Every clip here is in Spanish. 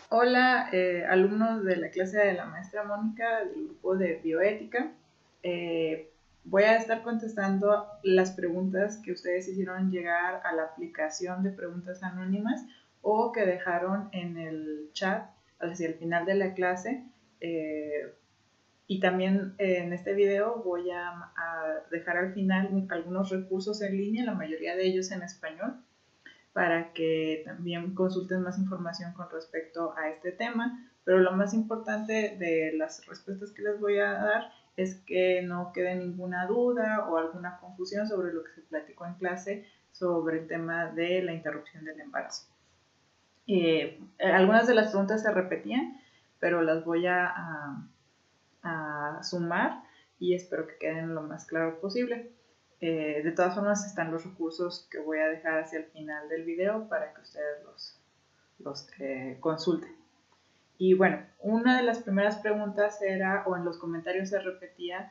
Hola, alumnos de la clase de la maestra Mónica del grupo de bioética. Eh, Voy a estar contestando las preguntas que ustedes hicieron llegar a la aplicación de preguntas anónimas o que dejaron en el chat hacia el final de la clase. Eh, y también en este video voy a dejar al final algunos recursos en línea, la mayoría de ellos en español, para que también consulten más información con respecto a este tema. Pero lo más importante de las respuestas que les voy a dar es que no quede ninguna duda o alguna confusión sobre lo que se platicó en clase sobre el tema de la interrupción del embarazo. Algunas de las preguntas se repetían, pero las voy a sumar y espero que queden lo más claro posible. De todas formas, están los recursos que voy a dejar hacia el final del video para que ustedes los consulten. Y bueno, una de las primeras preguntas era, o en los comentarios se repetía,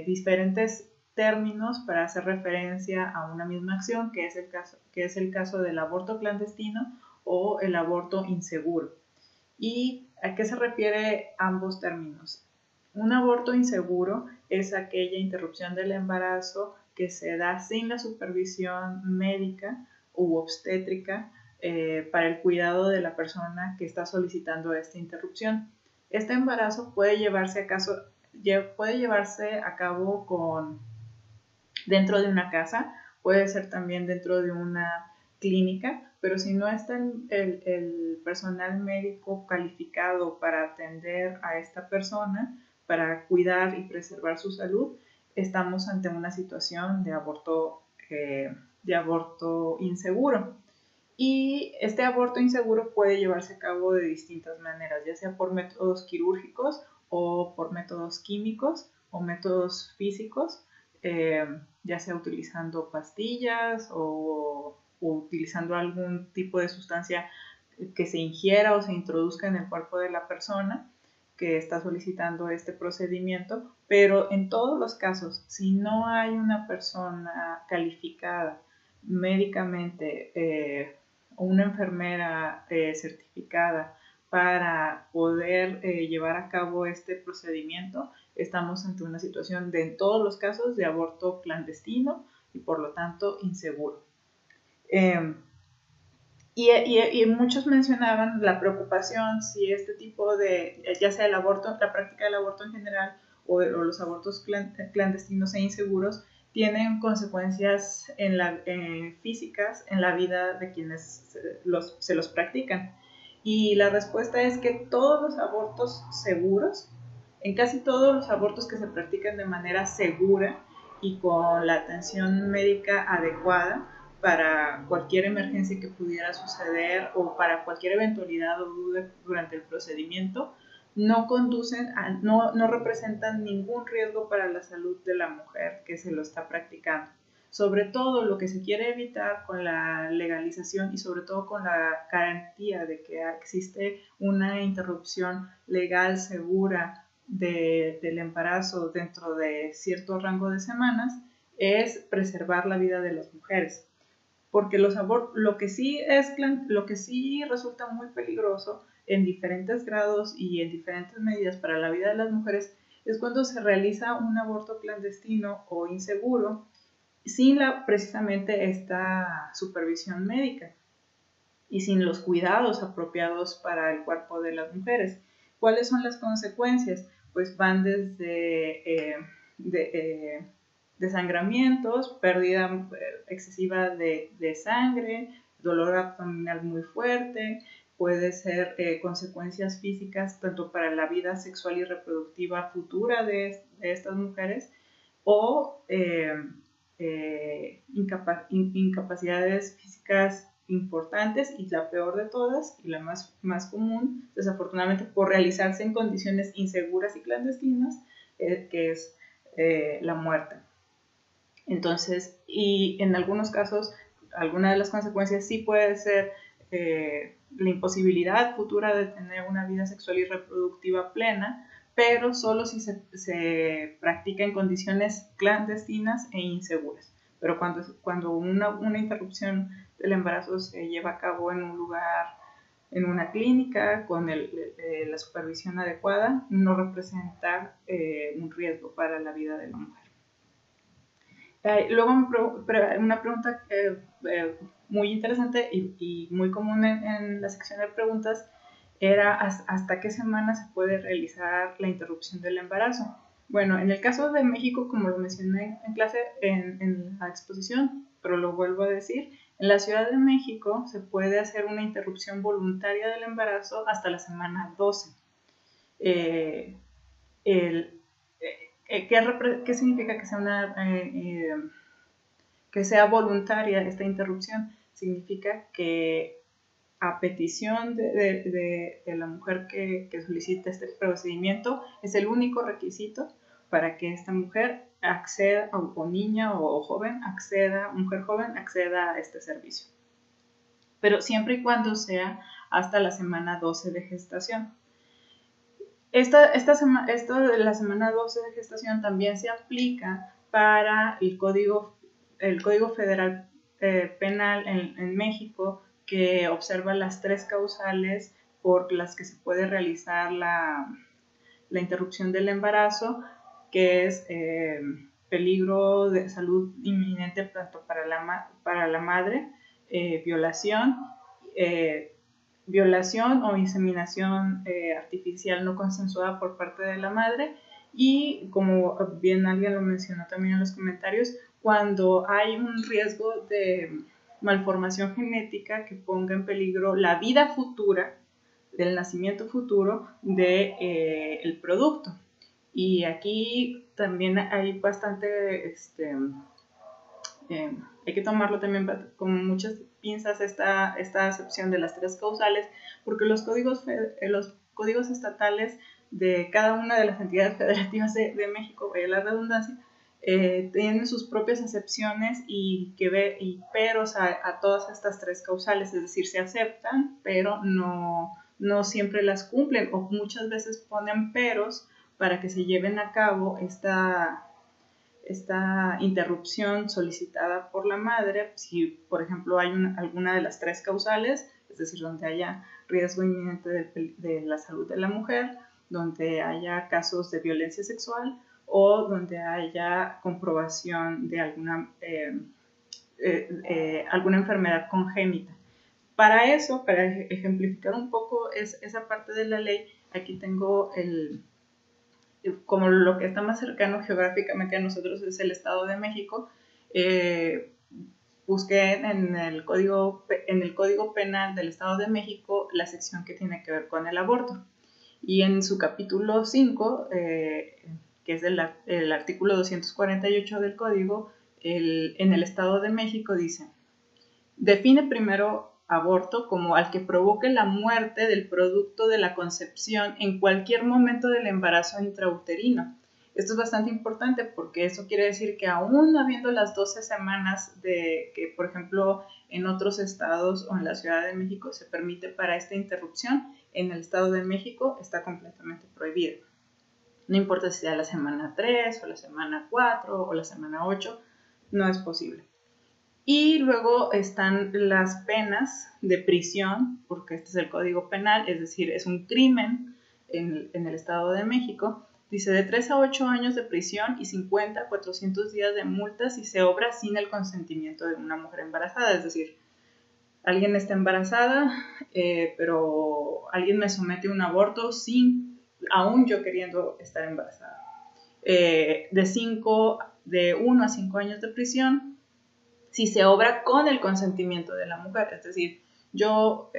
diferentes términos para hacer referencia a una misma acción, que es el caso del aborto clandestino o el aborto inseguro. ¿Y a qué se refiere ambos términos? Un aborto inseguro es aquella interrupción del embarazo que se da sin la supervisión médica u obstétrica para el cuidado de la persona que está solicitando esta interrupción. Este embarazo puede llevarse a cabo dentro de una casa, puede ser también dentro de una clínica, pero si no está el personal médico calificado para atender a esta persona, para cuidar y preservar su salud, estamos ante una situación de aborto inseguro. Y este aborto inseguro puede llevarse a cabo de distintas maneras, ya sea por métodos quirúrgicos o por métodos químicos o métodos físicos, eh, ya sea utilizando pastillas o utilizando algún tipo de sustancia que se ingiera o se introduzca en el cuerpo de la persona que está solicitando este procedimiento, pero en todos los casos, si no hay una persona calificada médicamente o una enfermera certificada para poder llevar a cabo este procedimiento, estamos ante una situación de, en todos los casos, de aborto clandestino y por lo tanto inseguro. Eh, y muchos mencionaban la preocupación si este tipo de, ya sea el aborto, la práctica del aborto en general o los abortos clandestinos e inseguros, tienen consecuencias físicas en la vida de quienes se los practican. Y la respuesta es que todos los abortos seguros, en casi todos los abortos que se practican de manera segura y con la atención médica adecuada, para cualquier emergencia que pudiera suceder o para cualquier eventualidad o duda durante el procedimiento, no representan ningún riesgo para la salud de la mujer que se lo está practicando. Sobre todo lo que se quiere evitar con la legalización y sobre todo con la garantía de que existe una interrupción legal segura del embarazo dentro de cierto rango de semanas, es preservar la vida de las mujeres, porque lo que sí resulta muy peligroso en diferentes grados y en diferentes medidas para la vida de las mujeres es cuando se realiza un aborto clandestino o inseguro sin precisamente esta supervisión médica y sin los cuidados apropiados para el cuerpo de las mujeres. ¿Cuáles son las consecuencias? Pues van desde desangramientos, pérdida excesiva de sangre, dolor abdominal muy fuerte, puede ser consecuencias físicas tanto para la vida sexual y reproductiva futura de estas mujeres o incapacidades físicas importantes, y la peor de todas y la más común, desafortunadamente por realizarse en condiciones inseguras y clandestinas, que es la muerte. Entonces, y en algunos casos, alguna de las consecuencias sí puede ser la imposibilidad futura de tener una vida sexual y reproductiva plena, pero solo si se practica en condiciones clandestinas e inseguras. Pero cuando una interrupción del embarazo se lleva a cabo en un lugar en una clínica con la supervisión adecuada, no representa un riesgo para la vida de la mujer. Luego una pregunta muy interesante y muy común en la sección de preguntas era hasta qué semana se puede realizar la interrupción del embarazo. Bueno, en el caso de México, como lo mencioné en clase, en la exposición, pero lo vuelvo a decir, en la Ciudad de México se puede hacer una interrupción voluntaria del embarazo hasta la semana 12. ¿Qué significa que sea voluntaria esta interrupción? Significa que a petición de la mujer que solicita este procedimiento, es el único requisito para que esta mujer acceda, o niña o joven, mujer joven, acceda a este servicio. Pero siempre y cuando sea hasta la semana 12 de gestación. Esto de la semana 12 de gestación también se aplica para el Código Federal Penal en México, que observa las 3 causales por las que se puede realizar la interrupción del embarazo, que es peligro de salud inminente tanto para la madre, violación o inseminación artificial no consensuada por parte de la madre, y como bien alguien lo mencionó también en los comentarios, cuando hay un riesgo de malformación genética que ponga en peligro la vida futura, del nacimiento futuro del producto. Y aquí también hay bastante, hay que tomarlo también con muchas pinzas esta acepción de las 3 causales, porque los códigos estatales de cada una de las entidades federativas de México, vaya la redundancia, tienen sus propias acepciones y peros a todas estas 3 causales, es decir, se aceptan, pero no siempre las cumplen, o muchas veces ponen peros para que se lleven a cabo esta interrupción solicitada por la madre. Si, por ejemplo, hay alguna de las 3 causales, es decir, donde haya riesgo inminente de la salud de la mujer, donde haya casos de violencia sexual, o donde haya comprobación de alguna enfermedad congénita. Para eso, para ejemplificar un poco esa parte de la ley, aquí tengo como lo que está más cercano geográficamente a nosotros es el Estado de México. Busqué en el Código Penal del Estado de México la sección que tiene que ver con el aborto. Y en su capítulo 5, que es el artículo 248 del Código, en el Estado de México dice: define primero aborto como al que provoque la muerte del producto de la concepción en cualquier momento del embarazo intrauterino. Esto es bastante importante porque eso quiere decir que aún habiendo las 12 semanas que, por ejemplo, en otros estados o en la Ciudad de México se permite para esta interrupción, en el Estado de México está completamente prohibido. No importa si sea la semana 3 o la semana 4 o la semana 8, no es posible. Y luego están las penas de prisión, porque este es el Código Penal, es decir, es un crimen en el Estado de México. Dice de 3 a 8 años de prisión y 50 a 400 días de multa si se obra sin el consentimiento de una mujer embarazada. Es decir, alguien está embarazada, pero alguien me somete a un aborto aún yo queriendo estar embarazada. De 1 a 5 años de prisión si se obra con el consentimiento de la mujer. Es decir, yo,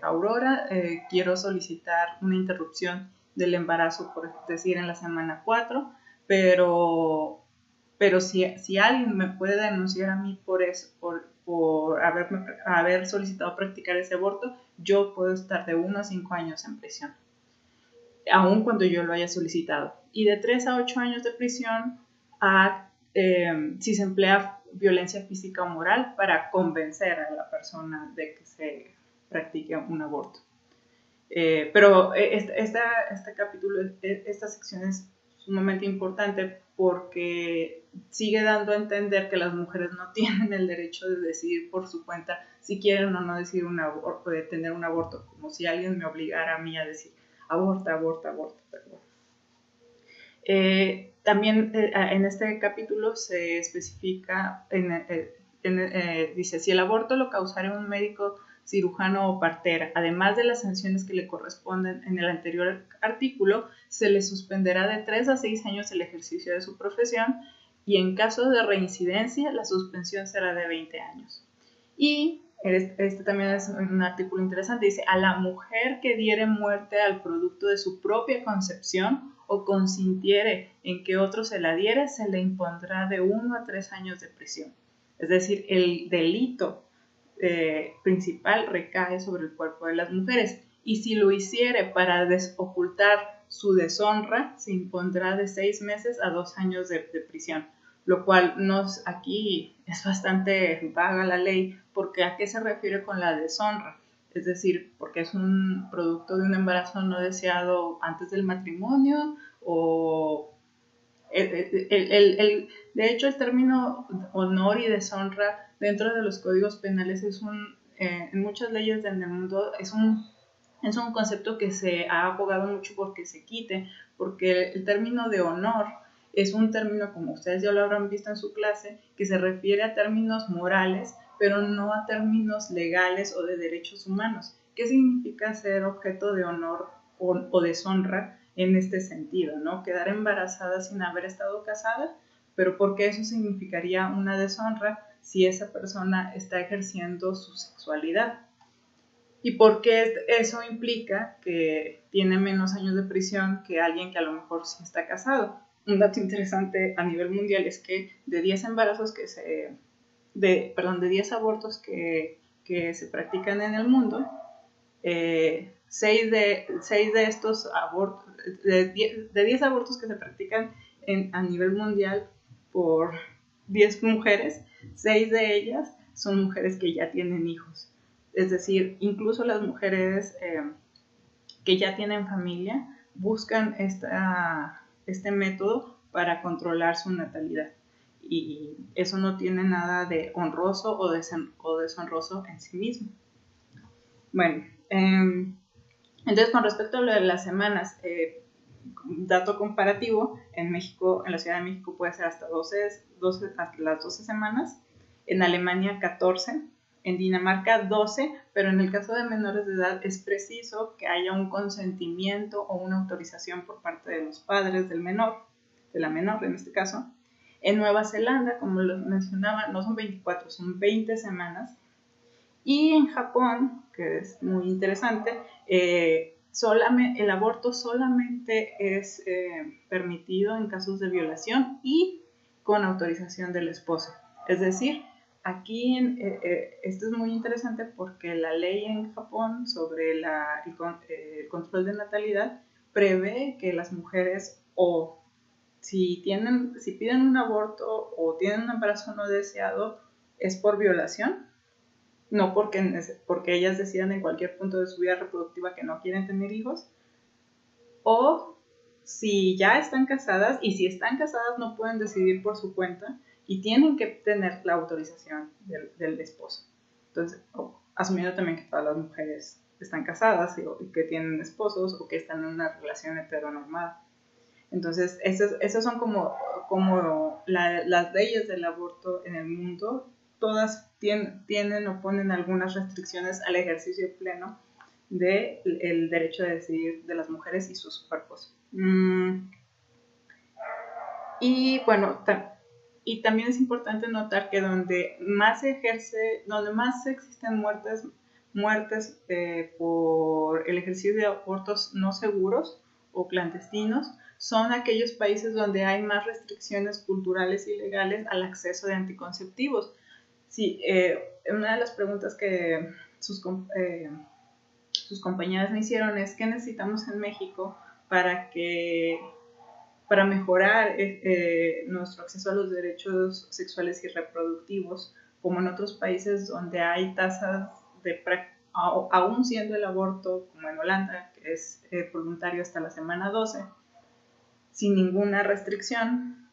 Aurora, quiero solicitar una interrupción del embarazo, por decir, en la semana 4, pero si alguien me puede denunciar a mí por eso, por haber solicitado practicar ese aborto, yo puedo estar de 1 a 5 años en prisión, aun cuando yo lo haya solicitado. Y de 3 a 8 años de prisión si se emplea violencia física o moral para convencer a la persona de que se practique un aborto. Pero este capítulo, esta sección es sumamente importante porque sigue dando a entender que las mujeres no tienen el derecho de decidir por su cuenta si quieren o no decidir de tener un aborto, como si alguien me obligara a mí a decir aborta, aborta, aborta. También en este capítulo se especifica, dice, si el aborto lo causara un médico cirujano o partera, además de las sanciones que le corresponden en el anterior artículo, se le suspenderá de 3 a 6 años el ejercicio de su profesión y en caso de reincidencia la suspensión será de 20 años. Y este también es un artículo interesante, dice, a la mujer que diere muerte al producto de su propia concepción o consintiere en que otro se la diere, se le impondrá de 1 a 3 años de prisión. Es decir, el delito principal recae sobre el cuerpo de las mujeres y si lo hiciere para ocultar su deshonra, se impondrá de 6 meses a 2 años de prisión, lo cual aquí es bastante vaga la ley, porque ¿a qué se refiere con la deshonra? Es decir, porque es un producto de un embarazo no deseado antes del matrimonio o... de hecho, el término honor y deshonra dentro de los códigos penales en muchas leyes del mundo es un concepto que se ha abogado mucho porque se quite, porque el término de honor es un término, como ustedes ya lo habrán visto en su clase, que se refiere a términos morales, pero no a términos legales o de derechos humanos. ¿Qué significa ser objeto de honor o deshonra en este sentido, ¿no? Quedar embarazada sin haber estado casada, pero ¿por qué eso significaría una deshonra si esa persona está ejerciendo su sexualidad? ¿Y por qué eso implica que tiene menos años de prisión que alguien que a lo mejor sí está casado? Un dato interesante a nivel mundial es que de 10 embarazos de 10 abortos que se practican en el mundo, 6 de estos abortos, de 10 abortos que se practican a nivel mundial por 10 mujeres, 6 de ellas son mujeres que ya tienen hijos. Es decir, incluso las mujeres que ya tienen familia buscan este método para controlar su natalidad. Y eso no tiene nada de honroso o deshonroso en sí mismo. Bueno, entonces con respecto a lo de las semanas, dato comparativo, en México, en la Ciudad de México puede ser hasta las 12 semanas, en Alemania 14, en Dinamarca 12, pero en el caso de menores de edad es preciso que haya un consentimiento o una autorización por parte de los padres del menor, de la menor en este caso. En Nueva Zelanda, como lo mencionaba, no son 24, son 20 semanas. Y en Japón, que es muy interesante, el aborto solamente es permitido en casos de violación y con autorización del esposo. Es decir, aquí esto es muy interesante porque la ley en Japón sobre el control de natalidad prevé que las mujeres si piden un aborto o tienen un embarazo no deseado es por violación, no porque ellas decidan en cualquier punto de su vida reproductiva que no quieren tener hijos, o si ya están casadas y si están casadas no pueden decidir por su cuenta y tienen que tener la autorización del esposo. Entonces, asumiendo también que todas las mujeres están casadas y que tienen esposos o que están en una relación heteronormada. Entonces, esas son como las leyes del aborto en el mundo. Todas tienen o ponen algunas restricciones al ejercicio pleno del derecho de decidir de las mujeres y sus cuerpos. Y bueno, y también es importante notar que donde más existen muertes por el ejercicio de abortos no seguros o clandestinos, son aquellos países donde hay más restricciones culturales y legales al acceso de anticonceptivos. Sí, una de las preguntas que sus compañeras me hicieron es ¿qué necesitamos en México para mejorar nuestro acceso a los derechos sexuales y reproductivos, como en otros países donde hay tasas aún siendo el aborto, como en Holanda, que es voluntario hasta la semana 12, sin ninguna restricción,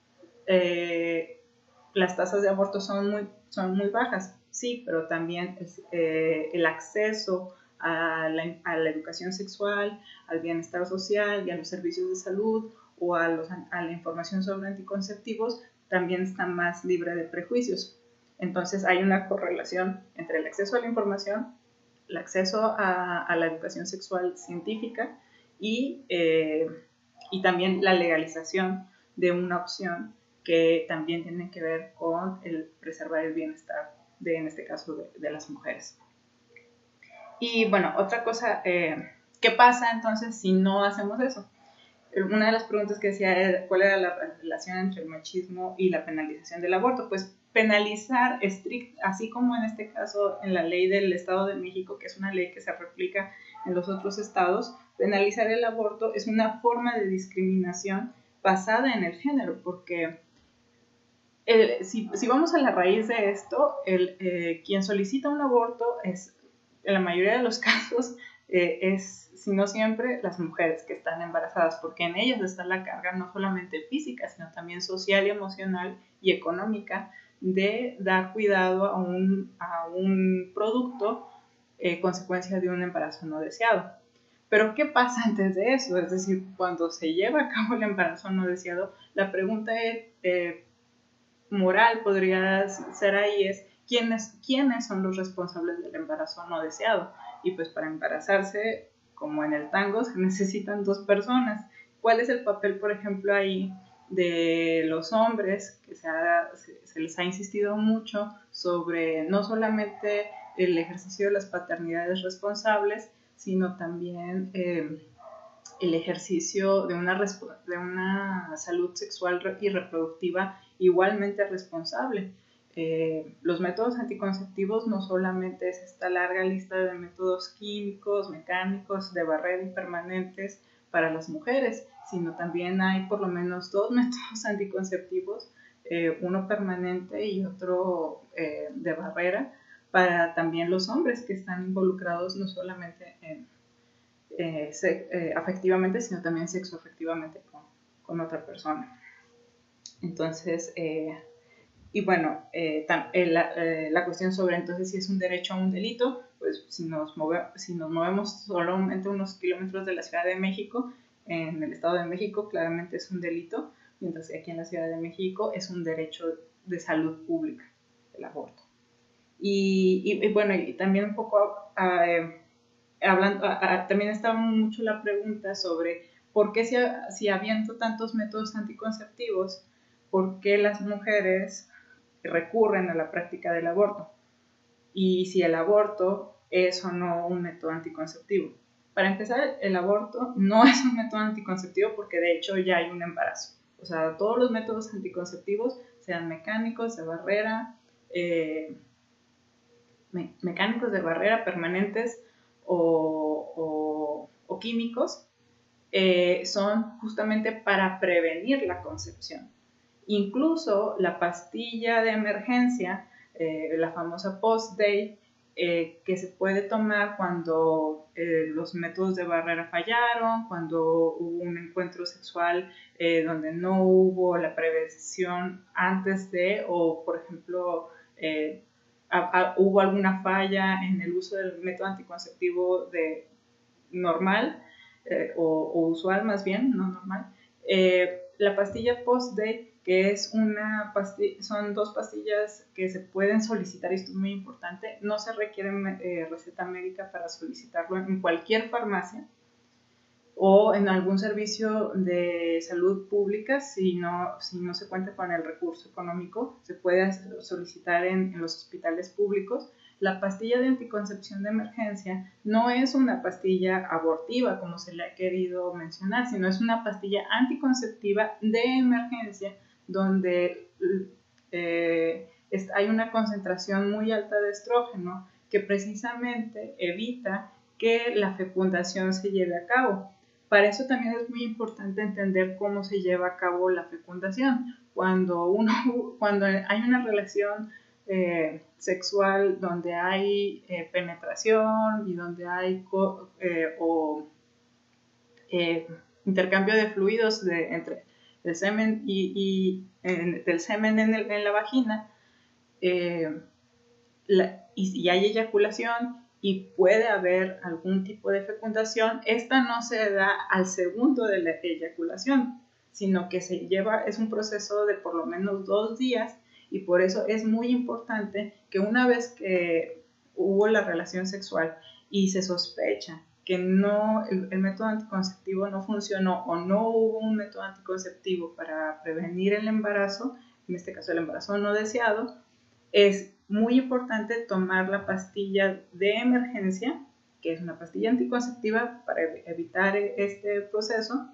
las tasas de aborto son muy bajas, sí, pero también el acceso a la educación sexual, al bienestar social y a los servicios de salud o a la información sobre anticonceptivos también está más libre de prejuicios. Entonces hay una correlación entre el acceso a la información, el acceso a la educación sexual científica y también la legalización de una opción que también tiene que ver con el preservar el bienestar en este caso, de las mujeres. Y bueno, otra cosa, ¿qué pasa entonces si no hacemos eso? Una de las preguntas que decía era cuál era la relación entre el machismo y la penalización del aborto. Pues penalizar así como en este caso en la ley del Estado de México, que es una ley que se replica en los otros estados, penalizar el aborto es una forma de discriminación basada en el género, porque si vamos a la raíz de esto, quien solicita un aborto es, en la mayoría de los casos, si no siempre, las mujeres que están embarazadas, porque en ellas está la carga no solamente física, sino también social y emocional y económica de dar cuidado a un producto consecuencia de un embarazo no deseado. Pero ¿qué pasa antes de eso? Es decir, cuando se lleva a cabo el embarazo no deseado, la pregunta moral podría ser ahí es ¿quiénes son los responsables del embarazo no deseado? Y pues para embarazarse, como en el tango, se necesitan dos personas. ¿Cuál es el papel, por ejemplo, ahí de los hombres? Que se les ha insistido mucho sobre no solamente el ejercicio de las paternidades responsables, sino también el ejercicio de una salud sexual y reproductiva igualmente responsable. Los métodos anticonceptivos no solamente es esta larga lista de métodos químicos, mecánicos, de barrera y permanentes para las mujeres, sino también hay por lo menos 2 métodos anticonceptivos, uno permanente y otro de barrera, para también los hombres que están involucrados no solamente afectivamente, sino también sexoafectivamente con otra persona. Entonces, y bueno, la cuestión sobre entonces si es un derecho o un delito, pues si nos movemos solamente unos kilómetros de la Ciudad de México, en el Estado de México claramente es un delito, mientras que aquí en la Ciudad de México es un derecho de salud pública, el aborto. Y bueno, y también un poco también estaba mucho la pregunta sobre por qué si habiendo tantos métodos anticonceptivos, por qué las mujeres recurren a la práctica del aborto y si el aborto es o no un método anticonceptivo. Para empezar, el aborto no es un método anticonceptivo porque de hecho ya hay un embarazo. O sea, todos los métodos anticonceptivos, sean mecánicos, de barrera, permanentes o químicos, son justamente para prevenir la concepción. Incluso la pastilla de emergencia, la famosa post-day, que se puede tomar cuando los métodos de barrera fallaron, cuando hubo un encuentro sexual donde no hubo la prevención antes de, o por ejemplo, hubo alguna falla en el uso del método anticonceptivo normal, o usual más bien, no normal. La pastilla post-day, que es son 2 pastillas que se pueden solicitar, y esto es muy importante, no se requiere receta médica para solicitarlo en cualquier farmacia o en algún servicio de salud pública. Si no se cuenta con el recurso económico, se puede solicitar en los hospitales públicos. La pastilla de anticoncepción de emergencia no es una pastilla abortiva, como se le ha querido mencionar, sino es una pastilla anticonceptiva de emergencia donde hay una concentración muy alta de estrógeno que precisamente evita que la fecundación se lleve a cabo. Para eso también es muy importante entender cómo se lleva a cabo la fecundación. Cuando hay una relación sexual donde hay penetración y donde hay intercambio de fluidos del semen del semen en la vagina, y hay eyaculación y puede haber algún tipo de fecundación, esta no se da al segundo de la eyaculación, sino que es un proceso de por lo menos 2 días, y por eso es muy importante que una vez que hubo la relación sexual y se sospecha que el método anticonceptivo no funcionó o no hubo un método anticonceptivo para prevenir el embarazo, en este caso el embarazo no deseado, es muy importante tomar la pastilla de emergencia, que es una pastilla anticonceptiva para evitar este proceso,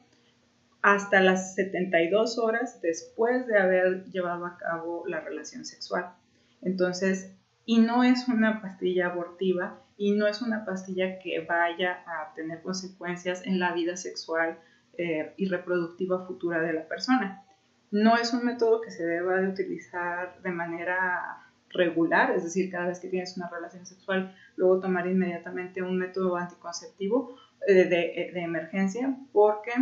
hasta las 72 horas después de haber llevado a cabo la relación sexual. Entonces, y no es una pastilla abortiva y no es una pastilla que vaya a tener consecuencias en la vida sexual y reproductiva futura de la persona. No es un método que se deba de utilizar de manera regular, es decir, cada vez que tienes una relación sexual, luego tomar inmediatamente un método anticonceptivo de emergencia, porque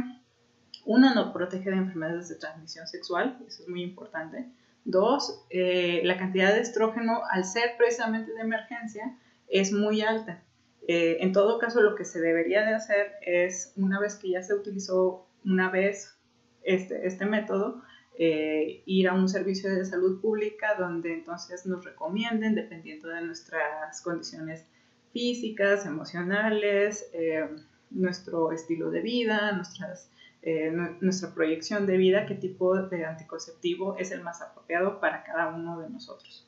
uno, no protege de enfermedades de transmisión sexual, eso es muy importante. Dos, la cantidad de estrógeno, al ser precisamente de emergencia, es muy alta. En todo caso, lo que se debería de hacer es, una vez que ya se utilizó una vez este método, ir a un servicio de salud pública donde entonces nos recomienden, dependiendo de nuestras condiciones físicas, emocionales, nuestro estilo de vida, nuestra proyección de vida, qué tipo de anticonceptivo es el más apropiado para cada uno de nosotros.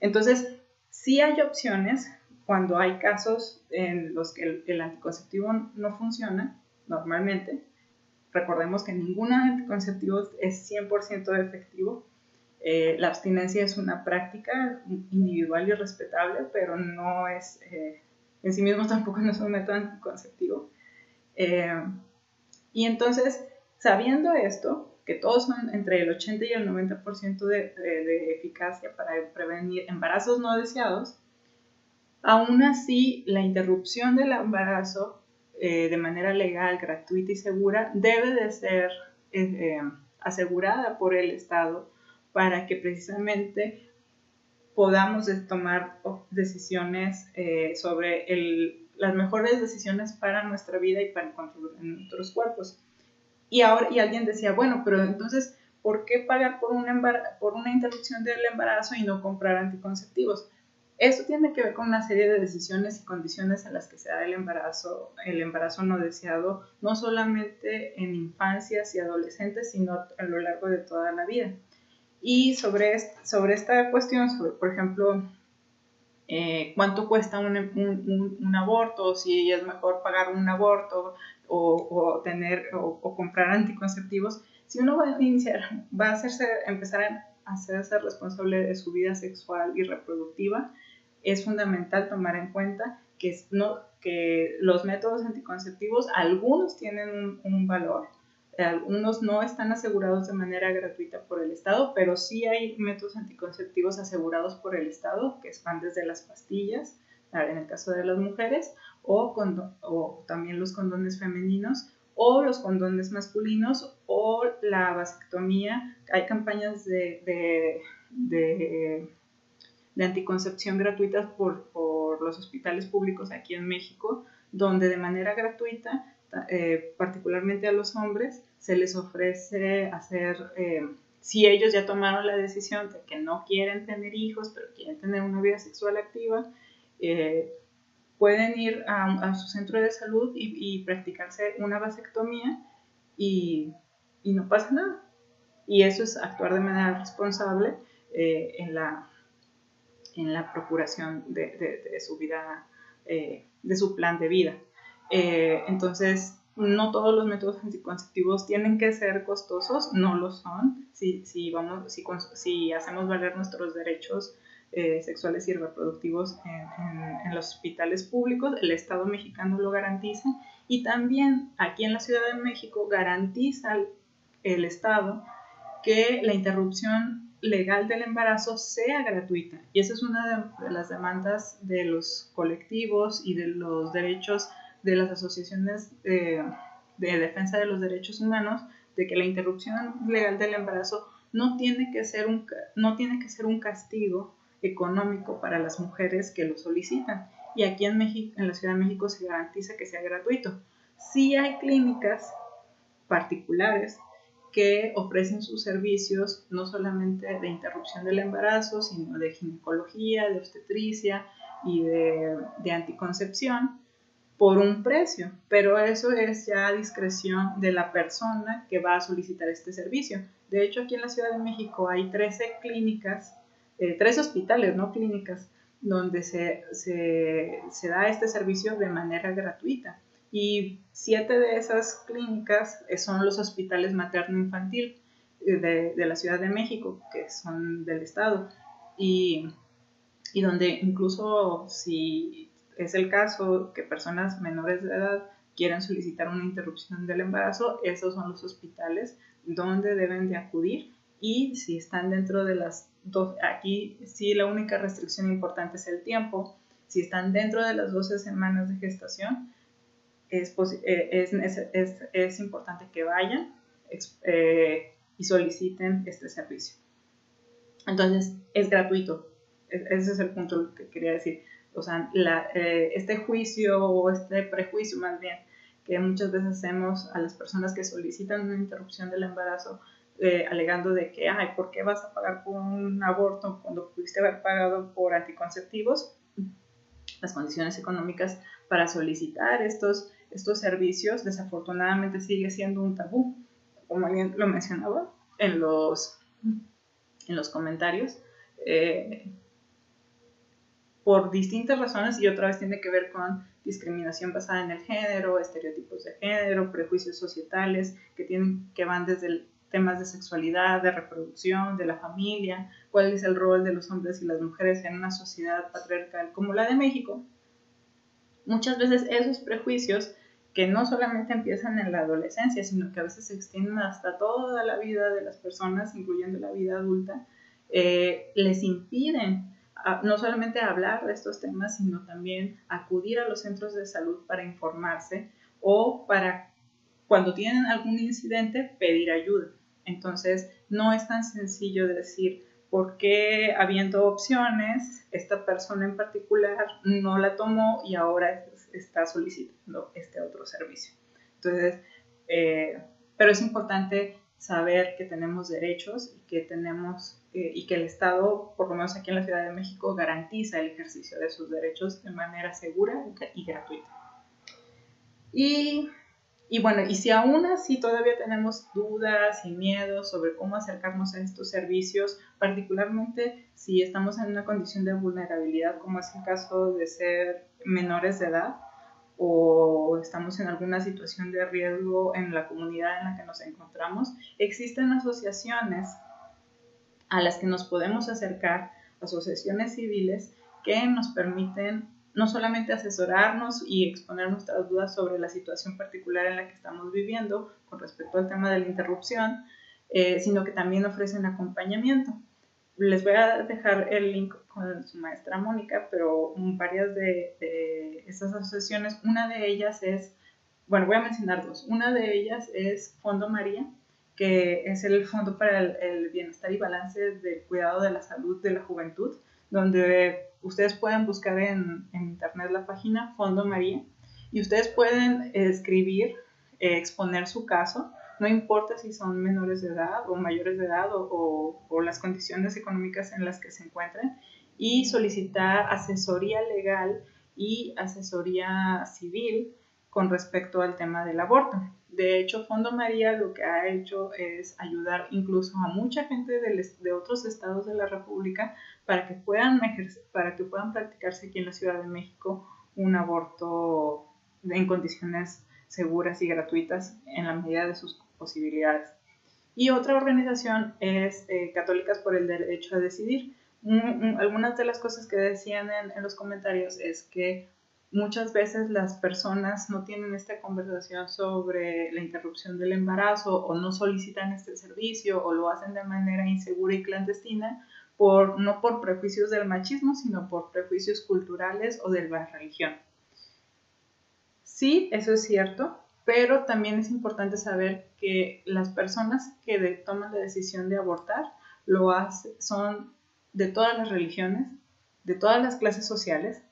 Entonces, sí hay opciones cuando hay casos en los que el anticonceptivo no funciona normalmente. Recordemos que ningún anticonceptivo es 100% efectivo. La abstinencia es una práctica individual y respetable, pero no es, en sí mismo tampoco no es un método anticonceptivo. Y entonces, sabiendo esto, que todos son entre el 80 y el 90% de eficacia para prevenir embarazos no deseados, aún así la interrupción del embarazo de manera legal, gratuita y segura debe de ser asegurada por el Estado para que precisamente podamos tomar decisiones sobre las mejores decisiones para nuestra vida y para el control de nuestros cuerpos. Y alguien decía, bueno, pero entonces, ¿por qué pagar por una interrupción del embarazo y no comprar anticonceptivos? Esto tiene que ver con una serie de decisiones y condiciones en las que se da el embarazo no deseado, no solamente en infancias y adolescentes, sino a lo largo de toda la vida. Y sobre esta cuestión, por ejemplo, cuánto cuesta un aborto, si es mejor pagar un aborto o comprar anticonceptivos, si uno va a empezar a hacerse responsable de su vida sexual y reproductiva, es fundamental tomar en cuenta que los métodos anticonceptivos, algunos tienen un valor, algunos no están asegurados de manera gratuita por el Estado, pero sí hay métodos anticonceptivos asegurados por el Estado, que van desde las pastillas, en el caso de las mujeres, o también los condones femeninos, o los condones masculinos, o la vasectomía. Hay campañas de anticoncepción gratuitas por los hospitales públicos aquí en México, donde de manera gratuita, particularmente a los hombres, se les ofrece hacer, si ellos ya tomaron la decisión de que no quieren tener hijos, pero quieren tener una vida sexual activa, pueden ir a su centro de salud y practicarse una vasectomía y no pasa nada. Y eso es actuar de manera responsable en la procuración de su vida, de su plan de vida. Entonces, no todos los métodos anticonceptivos tienen que ser costosos, no lo son. Si hacemos valer nuestros derechos sexuales y reproductivos en los hospitales públicos, el Estado mexicano lo garantiza, y también aquí en la Ciudad de México garantiza el Estado que la interrupción legal del embarazo sea gratuita. Y esa es una de las demandas de los colectivos y de los derechos de las asociaciones de defensa de los derechos humanos, de que la interrupción legal del embarazo no tiene que ser un castigo económico para las mujeres que lo solicitan. Y aquí en México, en la Ciudad de México, se garantiza que sea gratuito. Sí hay clínicas particulares que ofrecen sus servicios no solamente de interrupción del embarazo, sino de ginecología, de obstetricia y de anticoncepción por un precio, pero eso es ya a discreción de la persona que va a solicitar este servicio. De hecho, aquí en la Ciudad de México hay 13 clínicas, 13 hospitales, no clínicas, donde se da este servicio de manera gratuita. Y 7 de esas clínicas son los hospitales materno-infantil de la Ciudad de México, que son del estado, y donde incluso si es el caso que personas menores de edad quieren solicitar una interrupción del embarazo, esos son los hospitales donde deben de acudir. Y si están dentro de las dos, aquí sí la única restricción importante es el tiempo. Si están dentro de las 12 semanas de gestación, es importante que vayan y soliciten este servicio. Entonces, es gratuito. Ese es el punto que quería decir. O sea, este juicio o este prejuicio más bien que muchas veces hacemos a las personas que solicitan una interrupción del embarazo, alegando de que, ay, ¿por qué vas a pagar por un aborto cuando pudiste haber pagado por anticonceptivos? Las condiciones económicas para solicitar estos servicios desafortunadamente sigue siendo un tabú, como alguien lo mencionaba en los comentarios, por distintas razones, y otra vez tiene que ver con discriminación basada en el género, estereotipos de género, prejuicios societales que van desde temas de sexualidad, de reproducción, de la familia, cuál es el rol de los hombres y las mujeres en una sociedad patriarcal como la de México. Muchas veces esos prejuicios, que no solamente empiezan en la adolescencia, sino que a veces se extienden hasta toda la vida de las personas, incluyendo la vida adulta, les impiden no solamente hablar de estos temas, sino también acudir a los centros de salud para informarse o para, cuando tienen algún incidente, pedir ayuda. Entonces, no es tan sencillo decir, ¿por qué habiendo opciones, esta persona en particular no la tomó y ahora está solicitando este otro servicio? Entonces, pero es importante saber que tenemos derechos y que y que el Estado, por lo menos aquí en la Ciudad de México, garantiza el ejercicio de sus derechos de manera segura y gratuita. Y bueno, y si aún así todavía tenemos dudas y miedos sobre cómo acercarnos a estos servicios, particularmente si estamos en una condición de vulnerabilidad, como es el caso de ser menores de edad, o estamos en alguna situación de riesgo en la comunidad en la que nos encontramos, existen asociaciones a las que nos podemos acercar, asociaciones civiles que nos permiten no solamente asesorarnos y exponer nuestras dudas sobre la situación particular en la que estamos viviendo con respecto al tema de la interrupción, sino que también ofrecen acompañamiento. Les voy a dejar el link con su maestra Mónica, pero varias de estas asociaciones, una de ellas es, bueno, voy a mencionar dos. Una de ellas es Fondo María, que es el Fondo para el Bienestar y Balance del Cuidado de la Salud de la Juventud, donde ustedes pueden buscar en internet la página Fondo María y ustedes pueden escribir, exponer su caso, no importa si son menores de edad o mayores de edad o las condiciones económicas en las que se encuentren, y solicitar asesoría legal y asesoría civil con respecto al tema del aborto. De hecho, Fondo María lo que ha hecho es ayudar incluso a mucha gente de otros estados de la República para que puedan practicarse aquí en la Ciudad de México un aborto en condiciones seguras y gratuitas en la medida de sus posibilidades. Y otra organización es Católicas por el Derecho a Decidir. Algunas de las cosas que decían en los comentarios es que muchas veces las personas no tienen esta conversación sobre la interrupción del embarazo o no solicitan este servicio o lo hacen de manera insegura y clandestina, no por prejuicios del machismo, sino por prejuicios culturales o de la religión. Sí, eso es cierto. pero también es importante saber que las personas que toman la decisión de abortar son de todas las religiones, de todas las clases sociales,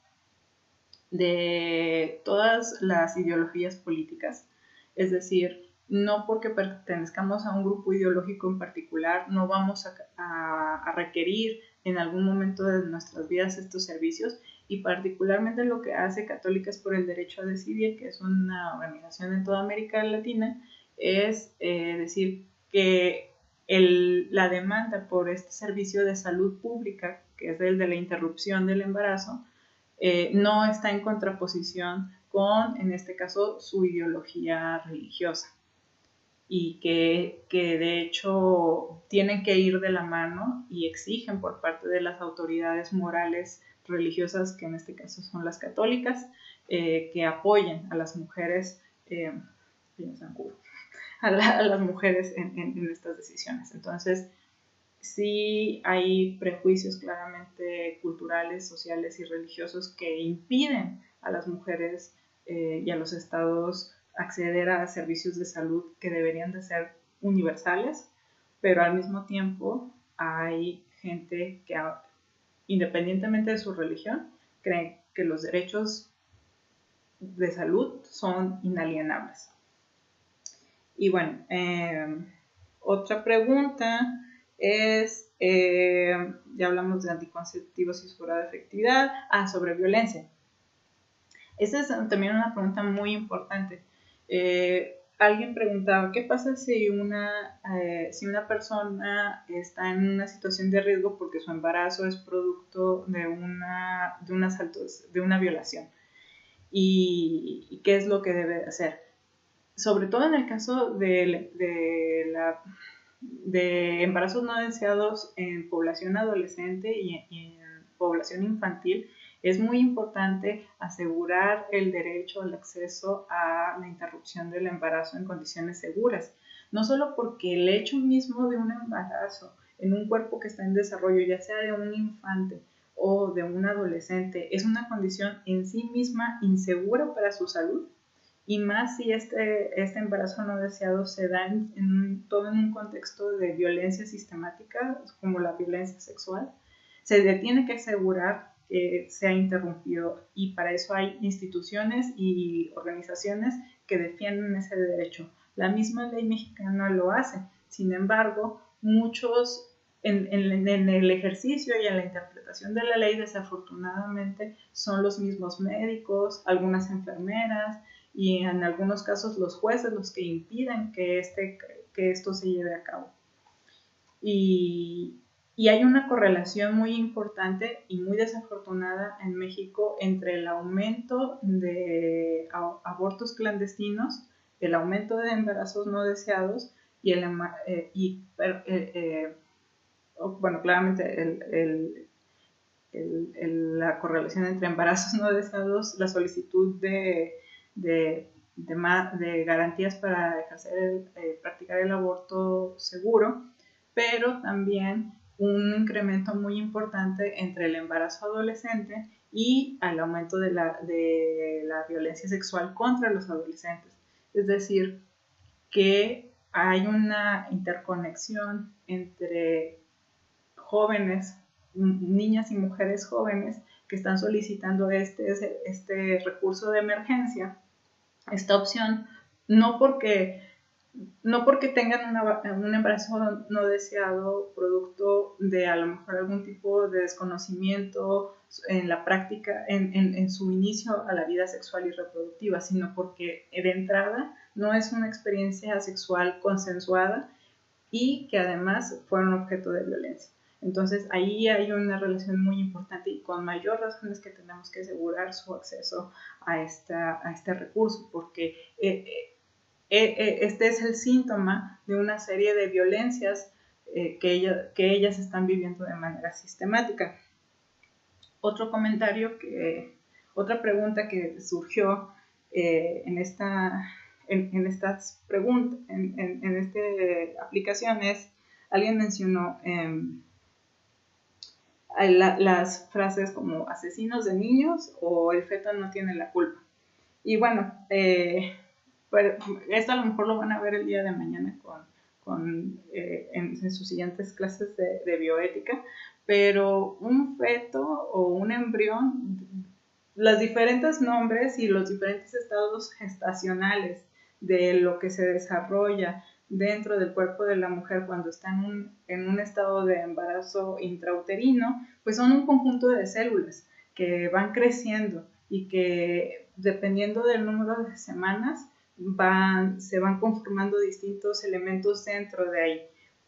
de todas las ideologías políticas. Es decir, no porque pertenezcamos a un grupo ideológico en particular, no vamos a requerir en algún momento de nuestras vidas estos servicios, y particularmente lo que hace Católicas por el Derecho a Decidir, que es una organización en toda América Latina, es decir que la demanda por este servicio de salud pública, que es el de la interrupción del embarazo, no está en contraposición con, en este caso, su ideología religiosa, y que de hecho tienen que ir de la mano y exigen por parte de las autoridades morales religiosas, que en este caso son las católicas, que apoyen a las mujeres, a las mujeres en estas decisiones. Entonces, sí hay prejuicios claramente culturales, sociales y religiosos que impiden a las mujeres y a los estados acceder a servicios de salud que deberían de ser universales, pero al mismo tiempo hay gente que, independientemente de su religión, cree que los derechos de salud son inalienables. Y bueno, otra pregunta es, ya hablamos de anticonceptivos y su grado de efectividad, sobre violencia. Esa es también una pregunta muy importante. Alguien preguntaba, ¿qué pasa si una persona está en una situación de riesgo porque su embarazo es producto de un asalto, de una violación? ¿Y qué es lo que debe hacer? Sobre todo en el caso de embarazos no deseados en población adolescente y en población infantil, es muy importante asegurar el derecho al acceso a la interrupción del embarazo en condiciones seguras. No solo porque el hecho mismo de un embarazo en un cuerpo que está en desarrollo, ya sea de un infante o de un adolescente, es una condición en sí misma insegura para su salud, y más si este embarazo no deseado se da todo en un contexto de violencia sistemática, como la violencia sexual, se tiene que asegurar que sea interrumpido, y para eso hay instituciones y organizaciones que defienden ese derecho. La misma ley mexicana lo hace. Sin embargo, muchos en el ejercicio y en la interpretación de la ley, desafortunadamente, son los mismos médicos, algunas enfermeras y en algunos casos los jueces los que impiden que esto se lleve a cabo. Y hay una correlación muy importante y muy desafortunada en México entre el aumento de abortos clandestinos, el aumento de embarazos no deseados y claramente la correlación entre embarazos no deseados, la solicitud de garantías para practicar el aborto seguro, pero también un incremento muy importante entre el embarazo adolescente y el aumento de la violencia sexual contra los adolescentes. Es decir, que hay una interconexión entre jóvenes, niñas y mujeres jóvenes que están solicitando este recurso de emergencia, esta opción, no porque tengan un embarazo no deseado producto de a lo mejor algún tipo de desconocimiento en la práctica, en su inicio a la vida sexual y reproductiva, sino porque de entrada no es una experiencia sexual consensuada y que además fueron objeto de violencia. Entonces ahí hay una relación muy importante, y con mayor razón es que tenemos que asegurar su acceso a este recurso, porque este es el síntoma de una serie de violencias que ellas están viviendo de manera sistemática. Otra pregunta que surgió en estas preguntas, en esta aplicación, es, alguien mencionó las frases como asesinos de niños o el feto no tiene la culpa. Y bueno, pero esto a lo mejor lo van a ver el día de mañana en sus siguientes clases de bioética, pero un feto o un embrión, los diferentes nombres y los diferentes estados gestacionales de lo que se desarrolla dentro del cuerpo de la mujer cuando está en un estado de embarazo intrauterino, pues son un conjunto de células que van creciendo y que dependiendo del número de semanas se van conformando distintos elementos dentro de ahí.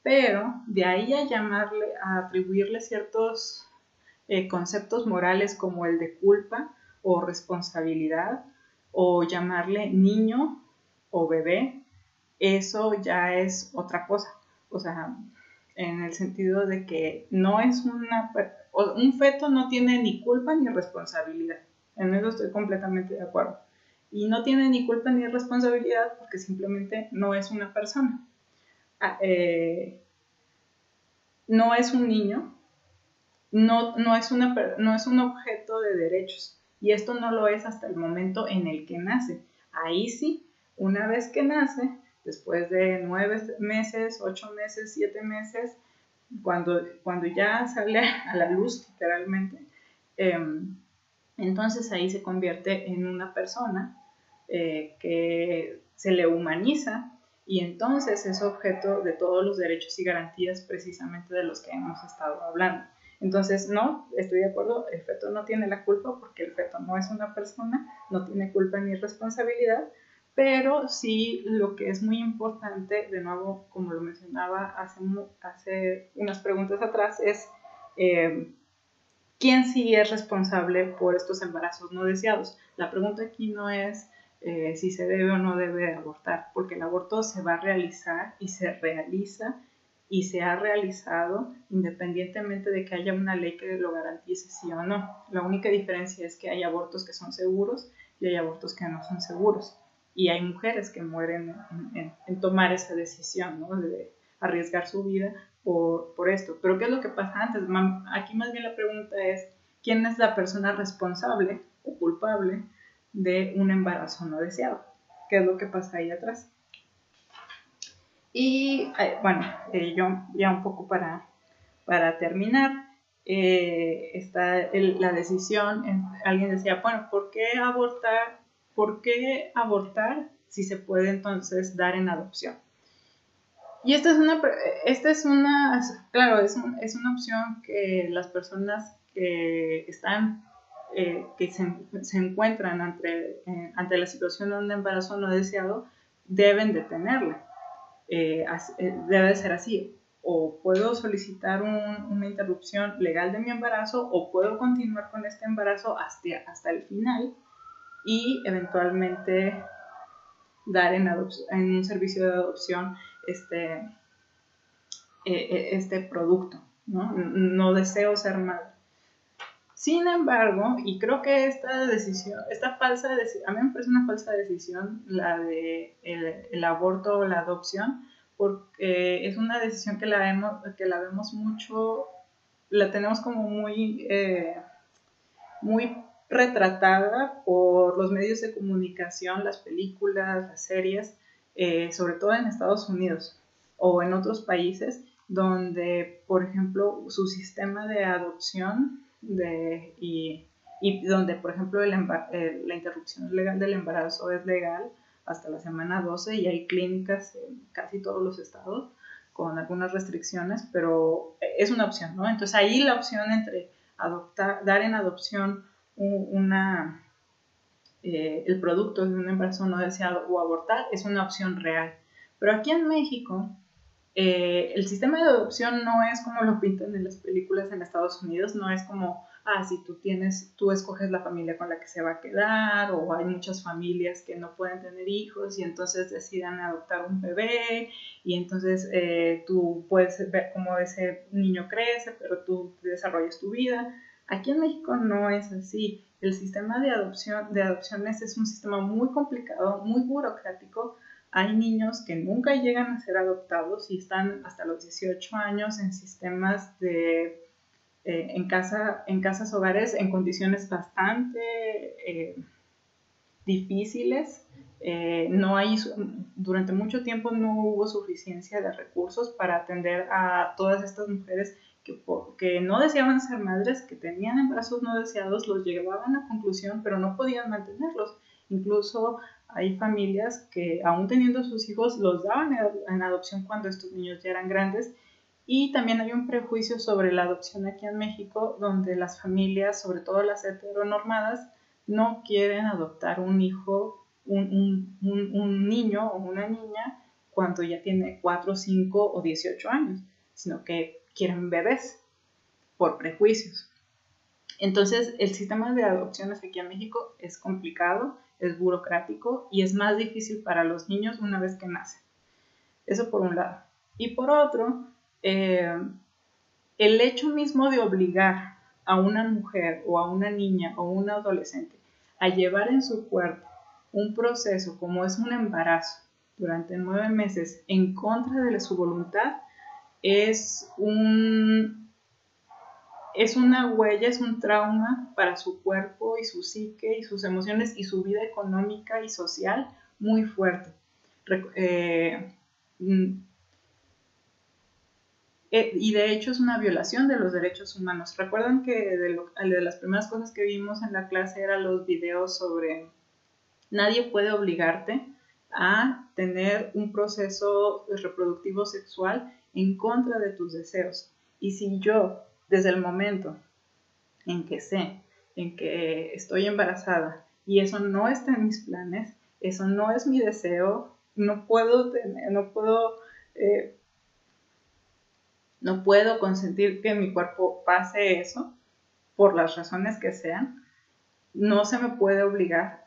Pero de ahí a atribuirle ciertos conceptos morales como el de culpa o responsabilidad, o llamarle niño o bebé, eso ya es otra cosa. O sea, en el sentido de que no es un feto no tiene ni culpa ni responsabilidad. En eso estoy completamente de acuerdo. Y no tiene ni culpa ni responsabilidad porque simplemente no es una persona. No es un niño, no es un objeto de derechos. Y esto no lo es hasta el momento en el que nace. Ahí sí, una vez que nace, después de 9 meses, 8 meses, 7 meses, cuando ya sale a la luz literalmente, entonces ahí se convierte en una persona que se le humaniza y entonces es objeto de todos los derechos y garantías precisamente de los que hemos estado hablando. Entonces, no, estoy de acuerdo, el feto no tiene la culpa porque el feto no es una persona, no tiene culpa ni responsabilidad, pero sí lo que es muy importante, de nuevo, como lo mencionaba hace unas preguntas atrás, es ¿quién sí es responsable por estos embarazos no deseados? La pregunta aquí no es si se debe o no debe abortar, porque el aborto se va a realizar y se realiza y se ha realizado independientemente de que haya una ley que lo garantice sí o no. La única diferencia es que hay abortos que son seguros y hay abortos que no son seguros. Y hay mujeres que mueren en tomar esa decisión, ¿no? De arriesgar su vida por esto. Pero ¿qué es lo que pasa antes? Aquí más bien la pregunta es, ¿quién es la persona responsable o culpable de un embarazo no deseado? ¿Qué es lo que pasa ahí atrás? Y bueno, yo ya un poco para terminar, está la decisión, alguien decía, bueno, ¿por qué abortar? ¿Por qué abortar si se puede entonces dar en adopción? Y esta es una, claro, es una opción que las personas que están, que se encuentran ante la situación de un embarazo no deseado, deben de tenerla. Debe de ser así. O puedo solicitar una interrupción legal de mi embarazo o puedo continuar con este embarazo hasta el final y eventualmente dar en un servicio de adopción este producto, ¿no? No deseo ser madre. Sin embargo, y creo que esta decisión, a mí me parece una falsa decisión la de el aborto o la adopción, porque es una decisión que la vemos mucho, la tenemos como muy retratada por los medios de comunicación, las películas, las series, sobre todo en Estados Unidos o en otros países, donde, por ejemplo, su sistema de adopción y donde, por ejemplo, la interrupción legal del embarazo es legal hasta la semana 12 y hay clínicas en casi todos los estados con algunas restricciones, pero es una opción, ¿no? Entonces ahí la opción entre dar en adopción el producto de un embarazo no deseado o abortar es una opción real. Pero aquí en México, el sistema de adopción no es como lo pintan en las películas en Estados Unidos, no es como, si tú escoges la familia con la que se va a quedar, o hay muchas familias que no pueden tener hijos y entonces decidan adoptar un bebé y entonces tú puedes ver cómo ese niño crece, pero tú desarrollas tu vida. Aquí en México no es así. El sistema de adopciones es un sistema muy complicado, muy burocrático. Hay niños que nunca llegan a ser adoptados y están hasta los 18 años en sistemas en casas hogares en condiciones bastante difíciles, No hay, durante mucho tiempo no hubo suficiencia de recursos para atender a todas estas mujeres que no deseaban ser madres, que tenían embarazos no deseados, los llevaban a conclusión, pero no podían mantenerlos. Incluso hay familias que, aún teniendo sus hijos, los daban en adopción cuando estos niños ya eran grandes. Y también hay un prejuicio sobre la adopción aquí en México, donde las familias, sobre todo las heteronormadas, no quieren adoptar un hijo, un niño o una niña cuando ya tiene 4, 5 o 18 años, sino que quieren bebés por prejuicios. Entonces, el sistema de adopciones aquí en México es complicado, es burocrático y es más difícil para los niños una vez que nacen. Eso por un lado. Y por otro, el hecho mismo de obligar a una mujer o a una niña o un adolescente a llevar en su cuerpo un proceso como es un embarazo durante 9 meses en contra de su voluntad es una huella, es un trauma para su cuerpo y su psique y sus emociones y su vida económica y social muy fuerte. Y de hecho es una violación de los derechos humanos. Recuerdan que de las primeras cosas que vimos en la clase eran los videos sobre nadie puede obligarte a tener un proceso reproductivo sexual en contra de tus deseos. Y si yo, desde el momento en que sé, en que estoy embarazada y eso no está en mis planes, eso no es mi deseo, no puedo consentir que mi cuerpo pase eso por las razones que sean. No se me puede obligar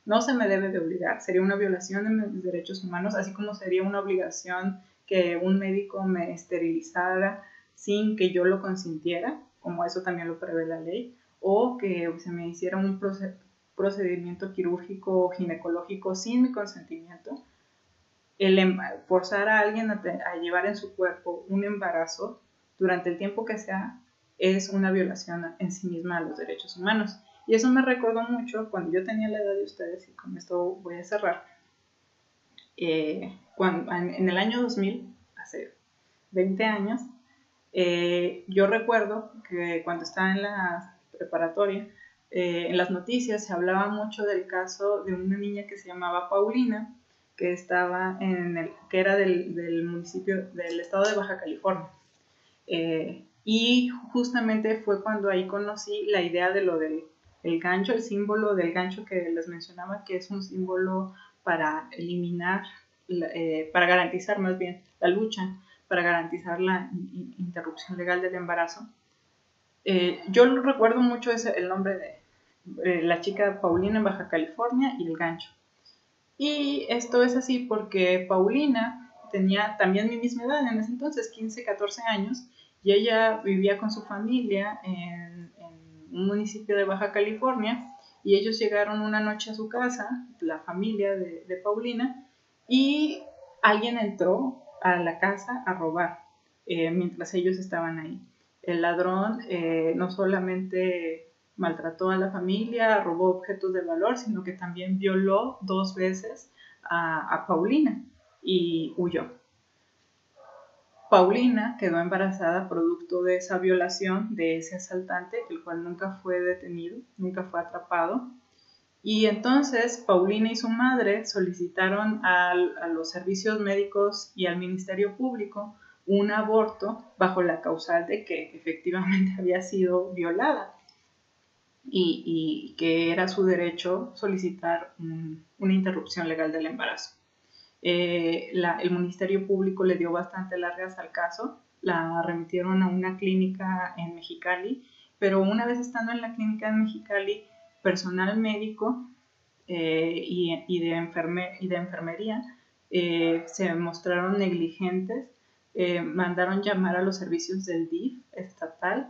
no se me debe de obligar. Sería una violación de mis derechos humanos, así como sería una obligación que un médico me esterilizara sin que yo lo consintiera, como eso también lo prevé la ley, o que se me hiciera un procedimiento quirúrgico o ginecológico sin mi consentimiento. El forzar a alguien a llevar en su cuerpo un embarazo durante el tiempo que sea es una violación en sí misma a los derechos humanos. Y eso me recordó mucho cuando yo tenía la edad de ustedes, y con esto voy a cerrar. En el año 2000, hace 20 años, yo recuerdo que cuando estaba en la preparatoria, en las noticias se hablaba mucho del caso de una niña que se llamaba Paulina, que era del municipio del estado de Baja California. Y justamente fue cuando ahí conocí la idea de lo del gancho, el símbolo del gancho que les mencionaba, que es un símbolo para eliminar, para garantizar más bien la lucha, para garantizar la interrupción legal del embarazo. Yo recuerdo mucho el nombre de la chica Paulina en Baja California y el gancho. Y esto es así porque Paulina tenía también mi misma edad en ese entonces, 15, 14 años, y ella vivía con su familia en un municipio de Baja California, y ellos llegaron una noche a su casa, la familia de Paulina, y alguien entró a la casa a robar mientras ellos estaban ahí. El ladrón no solamente maltrató a la familia, robó objetos de valor, sino que también violó 2 veces a Paulina y huyó. Paulina quedó embarazada producto de esa violación de ese asaltante, el cual nunca fue detenido, nunca fue atrapado. Y entonces Paulina y su madre solicitaron a los servicios médicos y al Ministerio Público un aborto bajo la causal de que efectivamente había sido violada y que era su derecho solicitar una interrupción legal del embarazo. El Ministerio Público le dio bastante largas al caso, la remitieron a una clínica en Mexicali, pero una vez estando en la clínica en Mexicali, personal médico y de enfermería se mostraron negligentes, mandaron llamar a los servicios del DIF estatal,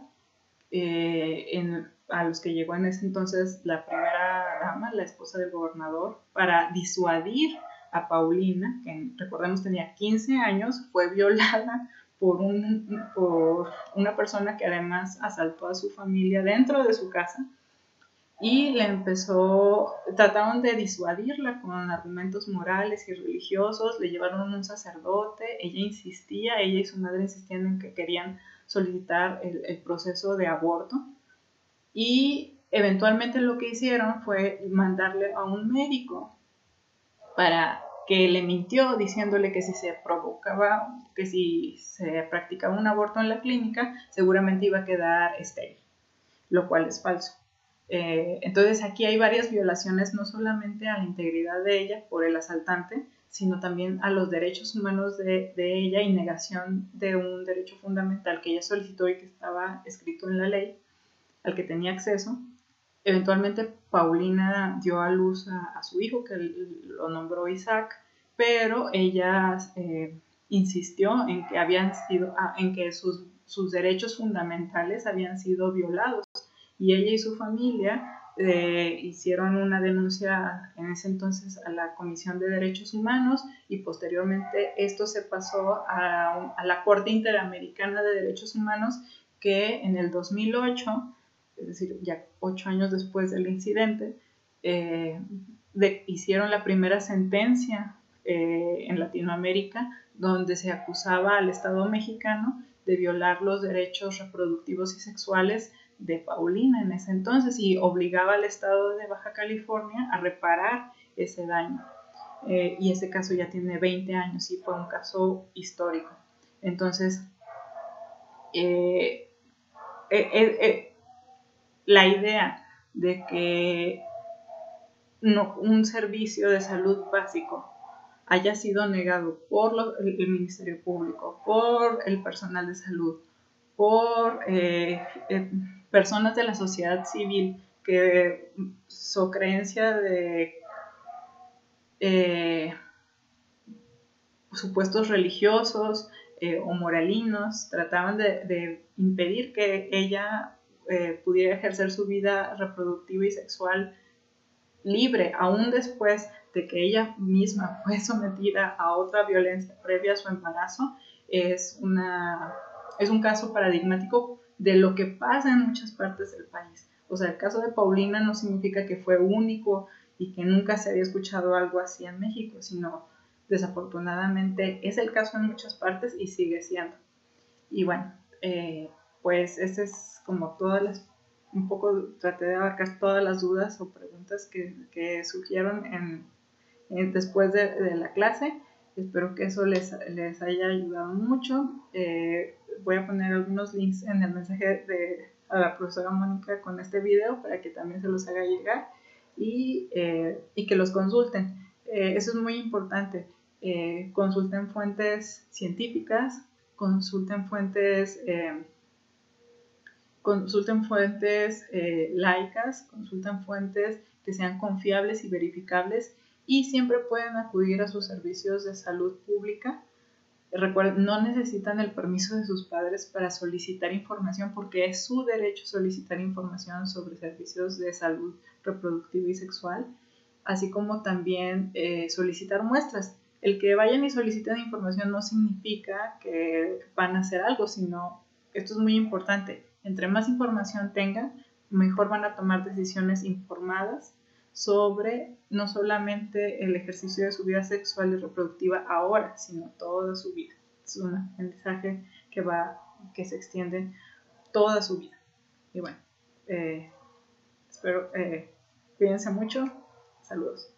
a los que llegó en ese entonces la primera dama, la esposa del gobernador, para disuadir a Paulina, que recordemos tenía 15 años, fue violada por una persona que además asaltó a su familia dentro de su casa. y trataron de disuadirla con argumentos morales y religiosos, le llevaron un sacerdote, ella y su madre insistían en que querían solicitar el proceso de aborto, y eventualmente lo que hicieron fue mandarle a un médico para que le mintió diciéndole que si se practicaba un aborto en la clínica, seguramente iba a quedar estéril, lo cual es falso. Entonces aquí hay varias violaciones, no solamente a la integridad de ella por el asaltante, sino también a los derechos humanos de ella, y negación de un derecho fundamental que ella solicitó y que estaba escrito en la ley, al que tenía acceso. Eventualmente Paulina dio a luz a su hijo, que lo nombró Isaac, pero ella insistió en que sus derechos fundamentales habían sido violados, y ella y su familia hicieron una denuncia en ese entonces a la Comisión de Derechos Humanos, y posteriormente esto se pasó a la Corte Interamericana de Derechos Humanos, que en el 2008, es decir, ya 8 años después del incidente, hicieron la primera sentencia en Latinoamérica, donde se acusaba al Estado mexicano de violar los derechos reproductivos y sexuales de Paulina en ese entonces, y obligaba al Estado de Baja California a reparar ese daño. Y ese caso ya tiene 20 años y fue un caso histórico. Entonces, la idea de que un servicio de salud básico haya sido negado por el Ministerio Público, por el personal de salud, por personas de la sociedad civil, que su creencia de supuestos religiosos o moralinos trataban de impedir que ella pudiera ejercer su vida reproductiva y sexual libre, aún después de que ella misma fue sometida a otra violencia previa a su embarazo. Es un caso paradigmático de lo que pasa en muchas partes del país. O sea, el caso de Paulina no significa que fue único y que nunca se había escuchado algo así en México, sino desafortunadamente es el caso en muchas partes y sigue siendo. Y bueno, pues ese es como un poco traté de abarcar todas las dudas o preguntas que surgieron después de la clase. Espero que eso les haya ayudado mucho. Voy a poner algunos links en el mensaje a la profesora Mónica con este video para que también se los haga llegar, y que los consulten. Eso es muy importante. Consulten fuentes científicas, consulten fuentes laicas, consulten fuentes que sean confiables y verificables, y siempre pueden acudir a sus servicios de salud pública. Recuerden, no necesitan el permiso de sus padres para solicitar información, porque es su derecho solicitar información sobre servicios de salud reproductiva y sexual, así como también solicitar muestras. El que vayan y soliciten información no significa que van a hacer algo, sino, esto es muy importante, entre más información tengan, mejor van a tomar decisiones informadas sobre no solamente el ejercicio de su vida sexual y reproductiva ahora, sino toda su vida. Es un aprendizaje que se extiende toda su vida. Y bueno, espero, cuídense mucho. Saludos.